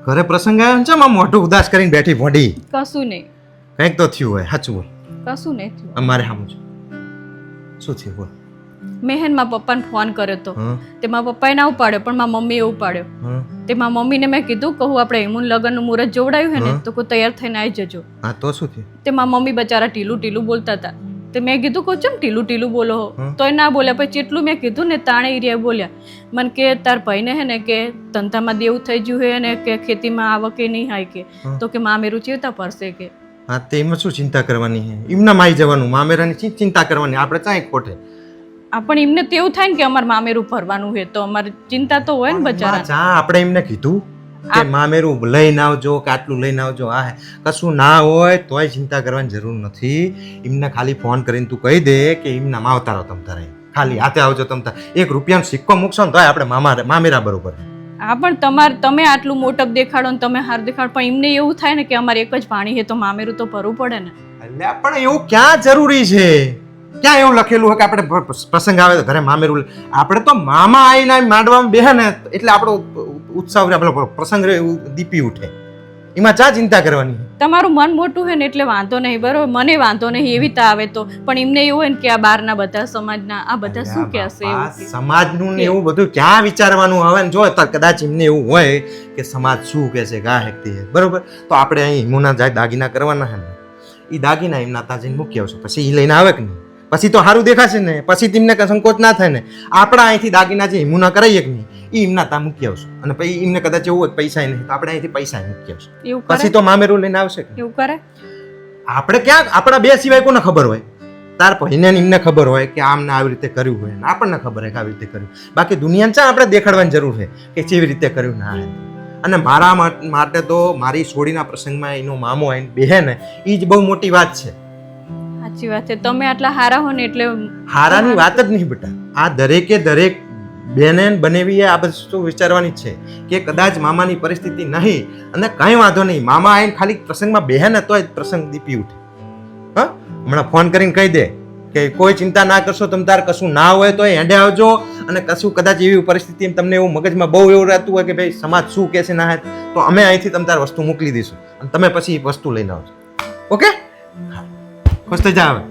ઘરે પ્રસંગ આવ્યો ને ચમ આમ મોઢું ઉદાસ કરીને બેઠી ભોંડી. કશું નહીં, કંઈક તો થયું હોય, સાચું બોલ. કશું નહીં થયું. અમારે સામું છે. શું થયું બોલ? મેં હે ને મારા પપ્પાને ફોન કર્યો હતો. હં? તે મારા પપ્પાએ ના ઉપાડ્યો પણ મારા મમ્મીએ ઉપાડ્યો. હં? તે મારા મમ્મીને મેં કીધું કહું આપણે હેમુન લગ્નનું મુહૂર્ત જોવડાયું હે ને તો કોઈ તૈયાર થઈને આવી જજો. હા તો શું થયું? તે મારા મમ્મી બચારા ટીલું ટીલું બોલતા હતા. તે મેં કીધું કહું ચમ ટીલું ટીલું બોલો હો? હં? તોય ના બોલ્યા. પછી જેટલું મેં કીધું ને તાણે એરિયા બોલ્યા. મને કે તાર ભાઈને હે ને કે ધંધામાં દેવું થઈ ગયું હે ને કે ખેતીમાં આવકે નહીં હાય કે હં? તો કે મામેરું ચેવતા પડશે કે. હા તે એમાં શું ચિંતા કરવાની છે? એમના માઈ જવાનું, મામેરાની શી ચિંતા કરવાની? આપણે ચાય ખોટે. પણ એમને તો એવું થાય ને કે અમારે મામેરું ભરવાનું છે તો અમારે ચિંતા તો હોય ને બચારા. ચા આપણે એમને કીધું કે મામેરું લઈને આવજો કે આટલું લઈને આવજો. આ કશું ના હોય તોય ચિંતા કરવાની જરૂર નથી. એમને ખાલી ફોન કરીને તું કહી દે કે એમના માવતા રહો તમ તારે, ખાલી હાથે આવજો તમ તારે. 1 રૂપિયાનો સિક્કો મૂકશો ને તોય આપણે મામેરા બરોબર. હા પણ તમે આટલું મોટપ દેખાડો ને તમે હાર દેખાડો પણ એમને એવું થાય ને કે અમારે એક જ પાણી છે તો મામેરું તો ભરવું પડે ને. એટલે પણ એવું ક્યાં જરૂરી છે? ક્યાં એવું લખેલું હોય કે આપણે પ્રસંગ આવે તો ઘરે મામેરું? આપણે તો મામા આવીને માંડવામાં બેહે ને એટલે આપણો ઉત્સાહ આપણો પ્રસંગ દીપી ઉઠે. એમાં ચા ચિંતા કરવાની? તમારું મન મોટું હોય ને એટલે વાંધો નહીં, બરોબર, મને વાંધો નહીં એવી રીતે આવે તો. પણ એમને એવું હોય ને કે આ બહારના બધા સમાજના આ બધા શું કહેશે એવું કે. સમાજનું ને એવું બધું ક્યાં વિચારવાનું આવે ને? જો કદાચ એમને એવું હોય કે સમાજ શું કહેશે ગા હેકતી હે, બરોબર, તો આપણે અહીં હિમુના જાય દાગીના કરવાના હે ને, એ દાગીના એમના તાજીને મૂકી આવશે. પછી એ લઈને આવે કે નહીં? પછી તો સારું દેખાશે ને, પછી તેમને સંકોચ ના થાય ને. આપણા અહીંથી દાગીના જે હિમુના કરાવીએ કે નહીં એ એમના ત્યાં મૂકી આવશું. અને પછી એમને કદાચ એવું હોય પૈસા નહીં તો આપણે અહીંથી પૈસા મૂકી આવશું. એવું કરે? પછી તો મામેરું લઈને આવશે કે એવું કરે? આપણે ક્યાં આપણા બે સિવાય કોને ખબર હોય? તાર ભાઈને એમને ખબર હોય કે આમને આવી રીતે કર્યું હોય ને આપણને ખબર હોય કે આવી રીતે કર્યું. બાકી દુનિયાને ચા આપણે દેખાડવાની જરૂર છે કે કેવી રીતે કર્યું ના. અને મારા માટે તો મારી સોડીના પ્રસંગમાં એનો મામો આવીને બેહે ને એ જ બહુ મોટી વાત છે. સાચી વાત છે. તમે આટલા હારા હો ને એટલે હારાની વાત જ નહીં બેટા. આ દરેકે દરેક બેને બનેવી આ બધું વિચારવાની છે કે કદાચ મામાની પરિસ્થિતિ નહીં અને કંઈ વાંધો નહીં, મામા આવીને ખાલી પ્રસંગમાં બેહે ને તો જ પ્રસંગ દીપી ઉઠે. હા, હમણાં ફોન કરીને કહી દે કે કોઈ ચિંતા ના કરશો, તમ તાર કશું ના હોય તો હેડે આવજો. અને કશું કદાચ એવી પરિસ્થિતિ તમને એવું મગજમાં બહુ એવું રહેતું હોય કે ભાઈ સમાજ શું કહેશે ના તો અમે અહીંથી તમ તાર વસ્તુ મોકલી દઈશું અને તમે પછી વસ્તુ લઈને આવજો. ઓકે, ખુશ થઈ જાવ.